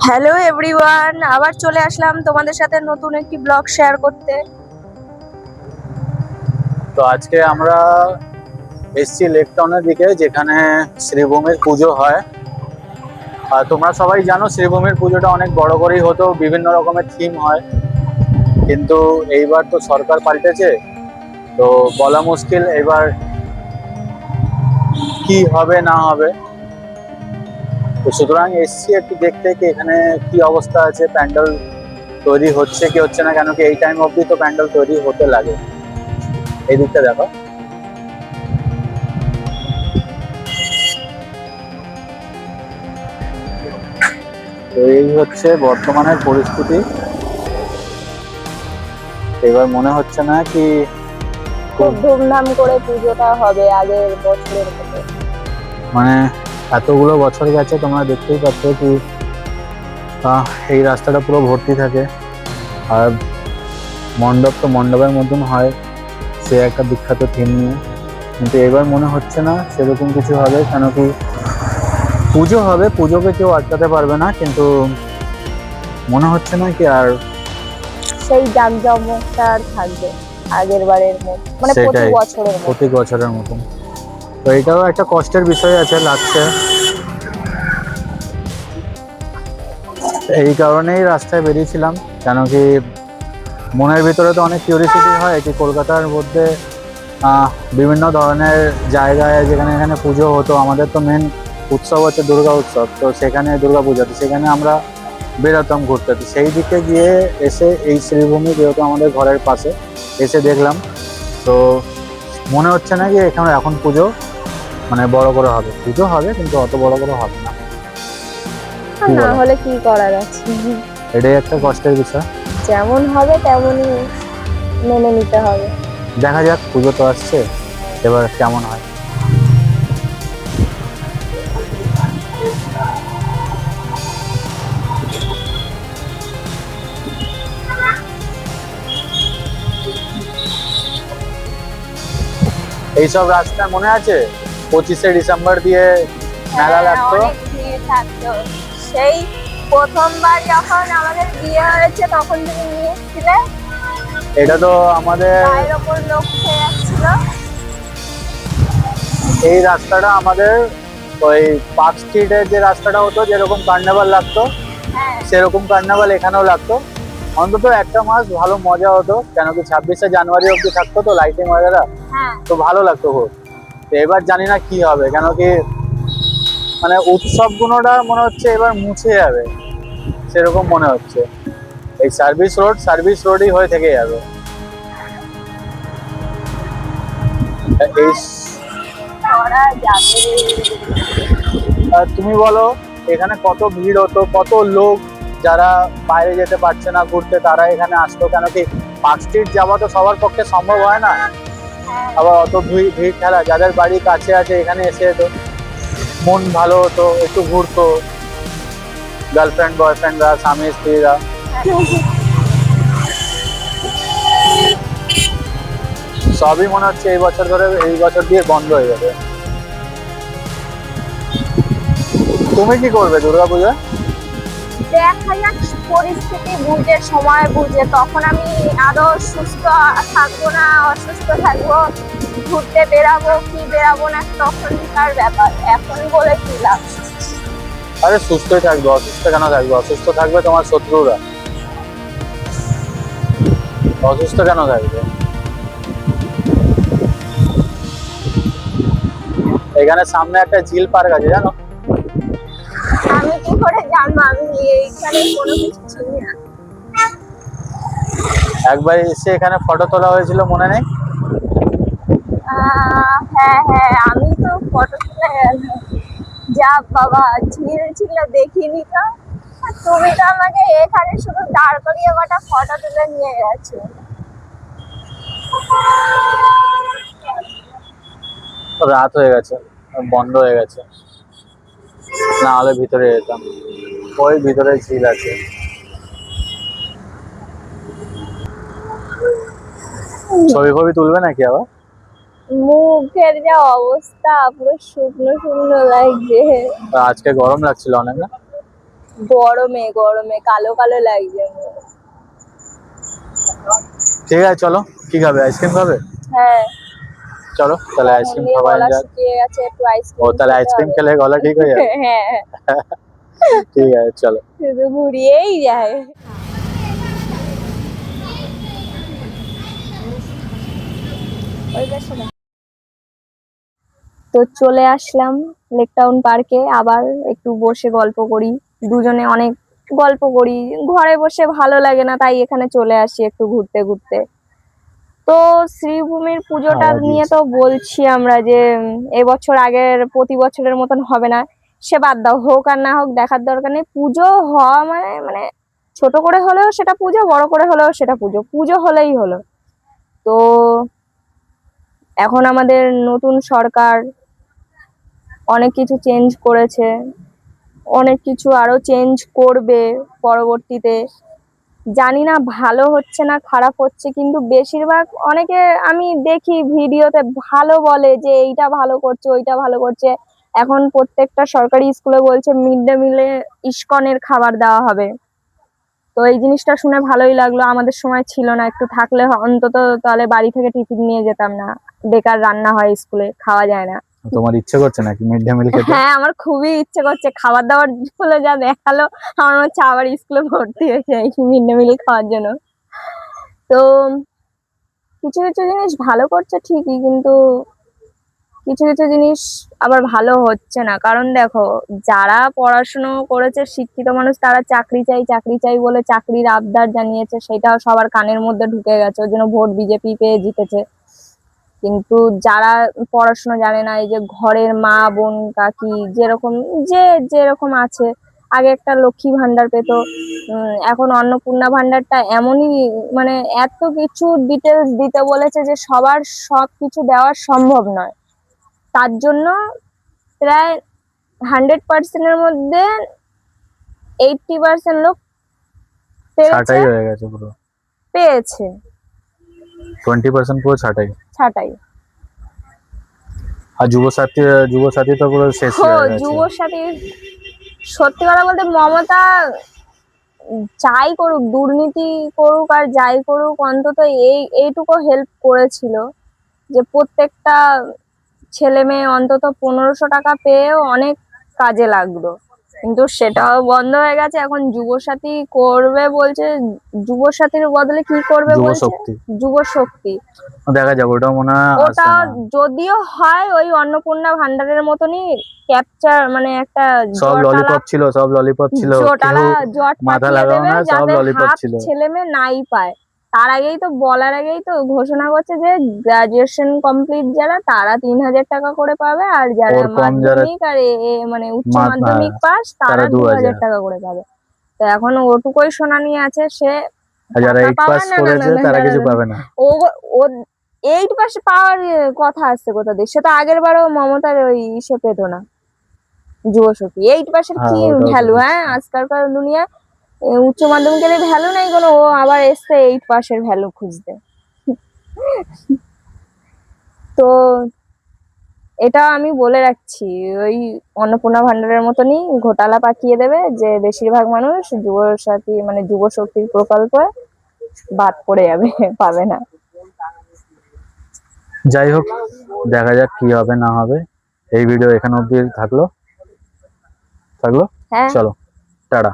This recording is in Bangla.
হ্যালো এভরিওয়ান, আবার চলে আসলাম তোমাদের সাথে নতুন একটি ব্লগ শেয়ার করতে। তো আজকে আমরা এসছি লেক টাউনের দিকে, যেখানে শ্রীভূমির পুজো হয়। আর তোমরা সবাই জানো শ্রীভূমির পুজোটা অনেক বড় করেই হতো, বিভিন্ন রকমের থিম হয়। কিন্তু এইবার তো সরকার পাল্টেছে, তো বলা মুশকিল এবার কি হবে না হবে। তো সুতরাং এসছি একটু দেখতে কি এখানে কি অবস্থা আছে, প্যান্ডেল তৈরি হচ্ছে কি হচ্ছে না, কেন কি এই টাইম অবধি তো প্যান্ডেল তৈরি হতে লাগে। এই দিকটা দেখো। তো এই হচ্ছে বর্তমানের পরিস্থিতি। এবার মনে হচ্ছে না কি খুব ধুমধাম করে পুজোটা হবে আগের বছরের মতো। মানে এতগুলো বছর গেছে, তোমরা দেখতেই পাচ্ছ কি এই রাস্তাটা পুরো ভর্তি থাকে। আর মণ্ডপ তো মণ্ডপের মতন হয়, সে একটা বিখ্যাত থিম নিয়ে। কিন্তু এবার মনে হচ্ছে না সেরকম কিছু হবে, কেন কি পুজো হবে, পুজোকে কেউ আটকাতে পারবে না, কিন্তু মনে হচ্ছে না কি আর সেই জাঁকজমকটা আর থাকবে আগের বারের মতো, মানে প্রতি সেটাই বছরের মতো। প্রতি বছরের মতন। তো এটাও একটা কষ্টের বিষয় আছে লাগছে। এই কারণেই রাস্তায় বেরিয়েছিলাম, কেন কি মনের ভিতরে তো অনেক কিউরিসিটি হয় কি কলকাতার মধ্যে আহ, বিভিন্ন ধরনের জায়গায় যেখানে এখানে পুজো হতো। আমাদের তো মেন উৎসব হচ্ছে দুর্গা উৎসব, তো সেখানে দুর্গা পূজা, তো সেখানে আমরা বেরোতাম ঘুরতে। তো সেই দিকে গিয়ে এসে এই শ্রীভূমি যেহেতু আমাদের ঘরের পাশে, এসে দেখলাম। তো মনে হচ্ছে না যে এখানে এখন পুজো মানে বড় করে হবে, পুজো হবে কিন্তু অত বড় করে হবে না। আর কি না বলো? হলে কি করার আছে, এটাই একটা কষ্টের বিষয়। যেমন হবে তেমনই মেনে নিতে হবে। দেখা যাক, পুজো তো আসছে, এবার কেমন হয়। এইসব রাস্তায় মনে আছে 25শে ডিসেম্বর দিয়ে মেলা লাগতো? অনেক ভিড় থাকতো। সেই প্রথমবার যখন আমাদের বিয়ে হয়েছে তখন তুমি নিয়ে এসেছিলে, এটা তো আমাদের গায়ের ওপর লোক খেয়ে যাচ্ছিল। এই রাস্তাটা আমাদের ওই পার্ক স্ট্রিটের যে রাস্তাটা হতো, যেরকম কার্নিভাল লাগতো হ্যাঁ, সেরকম কার্নিভাল এখানেও লাগতো। অন্তত একটা মাস ভালো মজা হতো, কেন কি 26শে জানুয়ারি অব্দি থাকতো তো লাইটিং वगैरह, হ্যাঁ। তো ভালো লাগতো খুব। তো এবার জানি না কি হবে, কেন কি মানে উৎসব গুলোটা মনে হচ্ছে এবার মুছে যাবে, সেরকম মনে হচ্ছে। এই সার্ভিস রোডই হয়ে থেকে যাবে। এই করা যাবে। তুমি বলো, এখানে কত ভিড় হতো, কত লোক যারা বাইরে যেতে পারছে না ঘুরতে, তারা এখানে আসতো। কেন কি পার্ক স্ট্রিট যাওয়া তো সবার পক্ষে সম্ভব হয় না, হ্যাঁ, আবার অত ভিড় ভিড় ঠেলা। যাদের বাড়ি কাছে আছে এখানে এসে যেত, মন ভালো হতো, একটু ঘুরতো গার্লফ্রেন্ড বয়ফ্রেন্ডরা, স্বামী স্ত্রীরা। সবই মনে হচ্ছে এই বছর দিয়ে বন্ধ হয়ে যাবে। তুমি কি করবে দুর্গাপূজা? দেখা যাক পরিস্থিতি বুঝে, সময় বুঝে। তখন আমি আরো সুস্থ থাকবো না অসুস্থ থাকবো, ঘুরতে বেরাবো কি বেরাবো না তখনকার ব্যাপার, এখন বলে কি লাভ। আরে সুস্থই থাকবে, অসুস্থ কেন থাকবে? অসুস্থ থাকবে তোমার শত্রুরা, অসুস্থ কেন থাকবে? এখানে সামনে একটা ঝিল পার্ক আছে, জানো? আমি কি করে জানবো, আমি এইখানে কোনো কিছু চিনি না। একবার এসে এখানে ফটো তোলা হয়েছিল, মনে নেই? হ্যাঁ হ্যাঁ, আমি তো ফটো তুলে যা বাবা, ঝিল ছিল দেখিনি তো। আর তুমি তো আমাকে এখানে শুধু দাঁড় করিয়ে কটা ফটো তুলে নিয়ে গেছো। রাত হয়ে গেছে, বন্ধ হয়ে গেছে, না হলে ভিতরে যেতাম। ওই ভিতরে ঝিল আছে। ছবি ফবি তুলবে নাকি আবার? মুখের যা অবস্থা পুরো শুকনো শুকনো লাগছে। আজকে গরম লাগছিল অনেক না? গরমে গরমে কালো কালো লাগছে। ঠিক আছে চলো, কি খাবে, আইসক্রিম খাবে? হ্যাঁ, চলো তাহলে গরম আইসক্রিম দিয়ে খাওয়া গলা যাক। শুকিয়ে গেছে, একটু ও আইসক্রিম তাহলে খেতে আইসক্রিম হবে। খেলে গলা ঠিক হয়ে যাবে। হ্যাঁ, ঠিক আছে চলো। শুধু ঘুরিয়েই যায়। তো চলে আসলাম লেক টাউন পার্কে, আবার একটু বসে গল্প করি, দুজনে অনেক গল্প করি। ঘরে বসে ভালো লাগে না, তাই এখানে চলে আসি একটু ঘুরতে ঘুরতে। তো শ্রীভূমির পুজোটা আওয়াজ নিয়ে দিয়েছে। তো বলছি আমরা যে এবছর আগের প্রতি বছরের মতন হবে না। সে বাদ দাও, হোক আর না হোক দেখার দরকার নেই। পুজো হওয়া মানে মানে ছোট করে হলেও সেটা পুজো, বড় করে হলেও সেটা পুজো, পুজো হলেই হলো। তো এখন আমাদের নতুন সরকার অনেক কিছু চেঞ্জ করেছে, অনেক কিছু আরো চেঞ্জ করবে পরবর্তীতে। জানি না ভালো হচ্ছে না খারাপ হচ্ছে, কিন্তু বেশিরভাগ অনেকে আমি দেখি ভিডিওতে ভালো বলে যে এইটা ভালো করছে ওইটা ভালো করছে। এখন প্রত্যেকটা সরকারি স্কুলে বলছে মিড ডে মিলে ইসকনের খাবার দেওয়া হবে। তো এই জিনিসটা শুনে ভালোই লাগলো, আমাদের সময় ছিল না। একটু থাকলে অন্তত তাহলে বাড়ি থেকে টিফিন নিয়ে যেতাম না, বেকার রান্না হয় স্কুলে, খাওয়া যায় না। তোমার ইচ্ছে করছে নাকি মিড ডে মিল খেতে? হ্যাঁ, আমার খুবই ইচ্ছে করছে। খাবার দাবার বলে যা দেখালো, আমার মনে হচ্ছে আবার স্কুলে ভর্তি হয়েছে মিড ডে মিল খাওয়ার জন্য। তো কিছু কিছু জিনিস ভালো করছে ঠিকই, কিন্তু কিছু কিছু জিনিস আবার ভালো হচ্ছে না। কারণ দেখো, যারা পড়াশুনো করেছে শিক্ষিত মানুষ, তারা চাকরি চাই চাকরি চাই বলে চাকরির আবদার জানিয়েছে, সেটাও সবার কানের মধ্যে ঢুকে গেছে, ওই জন্য ভোট বিজেপি পেয়ে জিতেছে। কিন্তু যারা পড়াশোনা জানে না, এই যে ঘরের মা বোন কাকি যেরকম, যে যেরকম আছে, আগে একটা লক্ষ্মী ভান্ডার পেতো, এখন অন্নপূর্ণা ভান্ডারটা এমনই, মানে এত কিছু ডিটেলস দিতে বলেছে যে সবার সব কিছু দেওয়া সম্ভব নয়। তার জন্য প্রায় 100%-এর মধ্যে 80% লোক পেরেছে, ছাটাই হয়ে গেছে পুরো। পেয়েছে 20% পুরো ছাটাই। ছাটাই। আর যুবসাথী তো পুরো শেষই হয়ে গেছে। যুবসাথী, সত্যি কথা বলতে মমতা যাই করুক, দুর্নীতি করুক আর যাই করুক, অন্তত এইটুকু হেল্প করেছিল যে প্রত্যেকটা ছেলে মেয়ে অন্তত 1500 টাকা পেয়েও অনেক কাজে লাগলো। কিন্তু সেটাও বন্ধ হয়ে গেছে। এখন যুবসাথী করবে বলছে, যুবসাথীর বদলে কি করবে যুব বলছে, শক্তি। যুব শক্তি। দেখা যাবে, ওটাও মনে হয় ওটা আসছে না। যদিও হয় ওই অন্নপূর্ণা ভান্ডারের মতনই ক্যাপচার, মানে একটা সব জটালা ললিপপ ছিল, সব ললিপপ ছিল, কেউ জটালা জট মাথা পাঠিয়ে লাগাও দেবে না, সব যাতে ললিপপ হাফ ছিল। ছেলে মেয়ে নাই পায়। তার আগেই তো, বলার আগেই তো ঘোষণা করছে যে গ্রাজুয়েশন কমপ্লিট যারা, তারা 3000 টাকা করে পাবে, আর যারা ওর কম যারা মাধ্যমিক আর মানে উচ্চ হ্যাঁ, মাধ্যমিক পাস, তারা তারা 2000। 2000 টাকা করে পাবে। তো এখন ওটুকুই শোনানি আছে, সে আর যারা টাকা 8 পাবে পাস না, না, না, করেছে না, তারা দাঁড়া, কিছু দাঁড়া। পাবে না। ও ও 8 পাশে পাওয়ার কথা আসছে কোথা দিয়ে? সে তো আগের বারও মমতার ওই সে পেতো না। যুবশক্তি 8 পাশের হ্যাঁ কি ওটাও ভ্যালু? দেখেছি। হ্যাঁ, আজকালকার দুনিয়া উচ্চ মাধ্যমিকের ভ্যালু নাই কোনো, ও আবার এসছে 8 পাশের ভ্যালু খুঁজতে। তো এটা আমি বলে রাখছি, ওই অন্নপূর্ণা ভান্ডারের মতনই ঘোটালা পাকিয়ে দেবে, যে বেশিরভাগ মানুষ যুবসাথী মানে যুব শক্তির প্রকল্পে বাদ পড়ে যাবে, পাবে না। যাই হোক, দেখা যাক কি হবে না হবে। এই ভিডিও এখানে অবধি থাকলো। হ্যাঁ। চলো, টাটা।